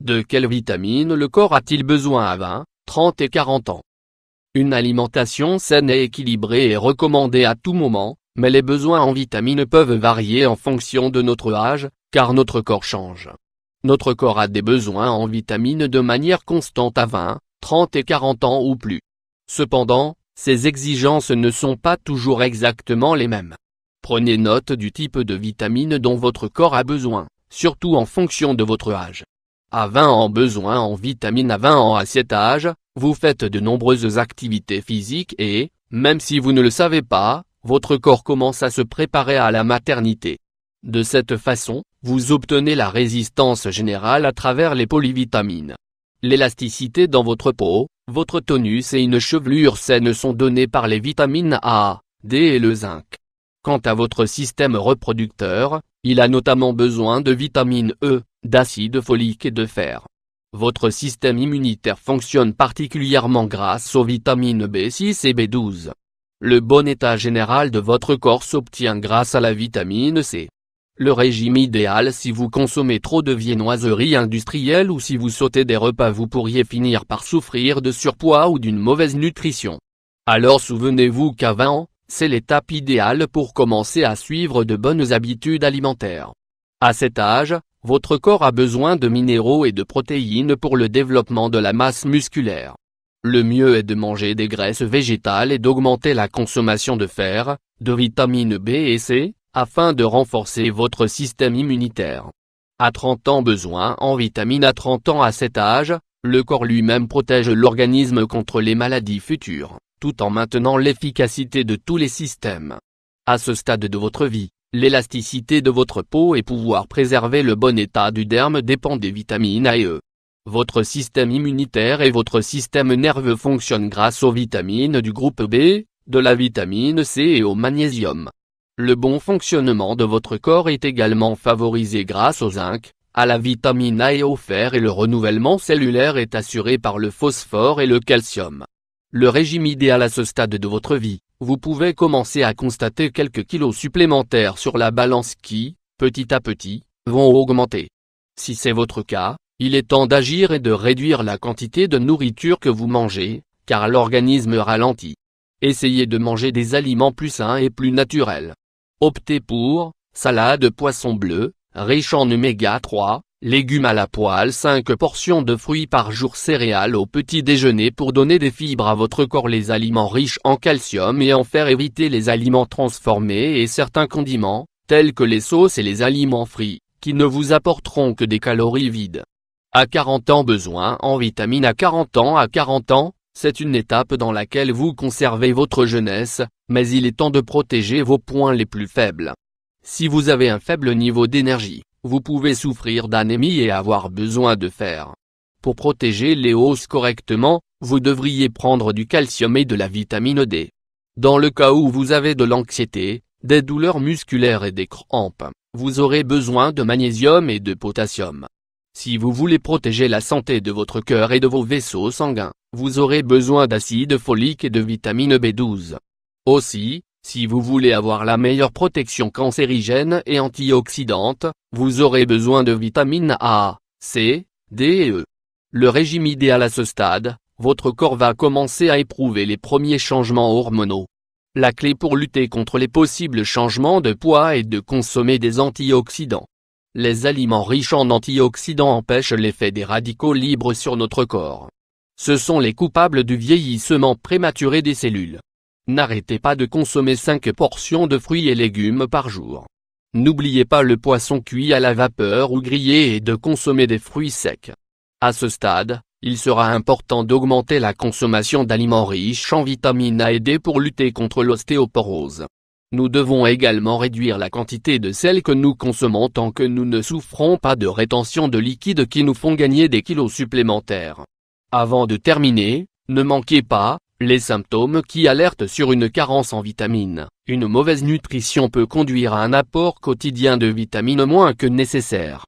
De quelle vitamine le corps a-t-il besoin à 20, 30 et 40 ans? Une alimentation saine et équilibrée est recommandée à tout moment, mais les besoins en vitamines peuvent varier en fonction de notre âge, car notre corps change. Notre corps a des besoins en vitamines de manière constante à 20, 30 et 40 ans ou plus. Cependant, ces exigences ne sont pas toujours exactement les mêmes. Prenez note du type de vitamine dont votre corps a besoin, surtout en fonction de votre âge. À 20 ans besoin en vitamine. À 20 ans. À cet âge, vous faites de nombreuses activités physiques et, même si vous ne le savez pas, votre corps commence à se préparer à la maternité. De cette façon, vous obtenez la résistance générale à travers les polyvitamines. L'élasticité dans votre peau, votre tonus et une chevelure saine sont donnés par les vitamines A, D et le zinc. Quant à votre système reproducteur, il a notamment besoin de vitamine E, d'acide folique et de fer. Votre système immunitaire fonctionne particulièrement grâce aux vitamines B6 et B12. Le bon état général de votre corps s'obtient grâce à la vitamine C. Le régime idéal: si vous consommez trop de viennoiseries industrielles ou si vous sautez des repas, vous pourriez finir par souffrir de surpoids ou d'une mauvaise nutrition. Alors souvenez-vous qu'à 20 ans, c'est l'étape idéale pour commencer à suivre de bonnes habitudes alimentaires. À cet âge, votre corps a besoin de minéraux et de protéines pour le développement de la masse musculaire. Le mieux est de manger des graisses végétales et d'augmenter la consommation de fer, de vitamines B et C, afin de renforcer votre système immunitaire. À 30 ans besoin en vitamines. À 30 ans. À cet âge, le corps lui-même protège l'organisme contre les maladies futures, tout en maintenant l'efficacité de tous les systèmes. À ce stade de votre vie, l'élasticité de votre peau et pouvoir préserver le bon état du derme dépend des vitamines A et E. Votre système immunitaire et votre système nerveux fonctionnent grâce aux vitamines du groupe B, de la vitamine C et au magnésium. Le bon fonctionnement de votre corps est également favorisé grâce au zinc, à la vitamine A et au fer, et le renouvellement cellulaire est assuré par le phosphore et le calcium. Le régime idéal: à ce stade de votre vie, vous pouvez commencer à constater quelques kilos supplémentaires sur la balance qui, petit à petit, vont augmenter. Si c'est votre cas, il est temps d'agir et de réduire la quantité de nourriture que vous mangez, car l'organisme ralentit. Essayez de manger des aliments plus sains et plus naturels. Optez pour salade poisson bleu, riche en oméga 3, légumes à la poêle, 5 portions de fruits par jour, céréales au petit déjeuner pour donner des fibres à votre corps, les aliments riches en calcium et en fer. Évitez les aliments transformés et certains condiments, tels que les sauces et les aliments frits, qui ne vous apporteront que des calories vides. À 40 ans besoin en vitamines. À 40 ans. À 40 ans, c'est une étape dans laquelle vous conservez votre jeunesse, mais il est temps de protéger vos points les plus faibles. Si vous avez un faible niveau d'énergie, vous pouvez souffrir d'anémie et avoir besoin de fer. Pour protéger les os correctement, vous devriez prendre du calcium et de la vitamine D. Dans le cas où vous avez de l'anxiété, des douleurs musculaires et des crampes, vous aurez besoin de magnésium et de potassium. Si vous voulez protéger la santé de votre cœur et de vos vaisseaux sanguins, vous aurez besoin d'acide folique et de vitamine B12. Aussi, si vous voulez avoir la meilleure protection cancérigène et antioxydante, vous aurez besoin de vitamines A, C, D et E. Le régime idéal: à ce stade, votre corps va commencer à éprouver les premiers changements hormonaux. La clé pour lutter contre les possibles changements de poids est de consommer des antioxydants. Les aliments riches en antioxydants empêchent l'effet des radicaux libres sur notre corps. Ce sont les coupables du vieillissement prématuré des cellules. N'arrêtez pas de consommer 5 portions de fruits et légumes par jour. N'oubliez pas le poisson cuit à la vapeur ou grillé et de consommer des fruits secs. À ce stade, il sera important d'augmenter la consommation d'aliments riches en vitamines A et D pour lutter contre l'ostéoporose. Nous devons également réduire la quantité de sel que nous consommons tant que nous ne souffrons pas de rétention de liquide qui nous font gagner des kilos supplémentaires. Avant de terminer, ne manquez pas les symptômes qui alertent sur une carence en vitamines. Une mauvaise nutrition peut conduire à un apport quotidien de vitamines moins que nécessaire.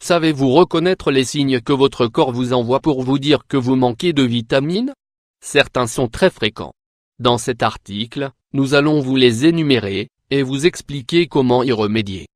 Savez-vous reconnaître les signes que votre corps vous envoie pour vous dire que vous manquez de vitamines? Certains sont très fréquents. Dans cet article, nous allons vous les énumérer, et vous expliquer comment y remédier.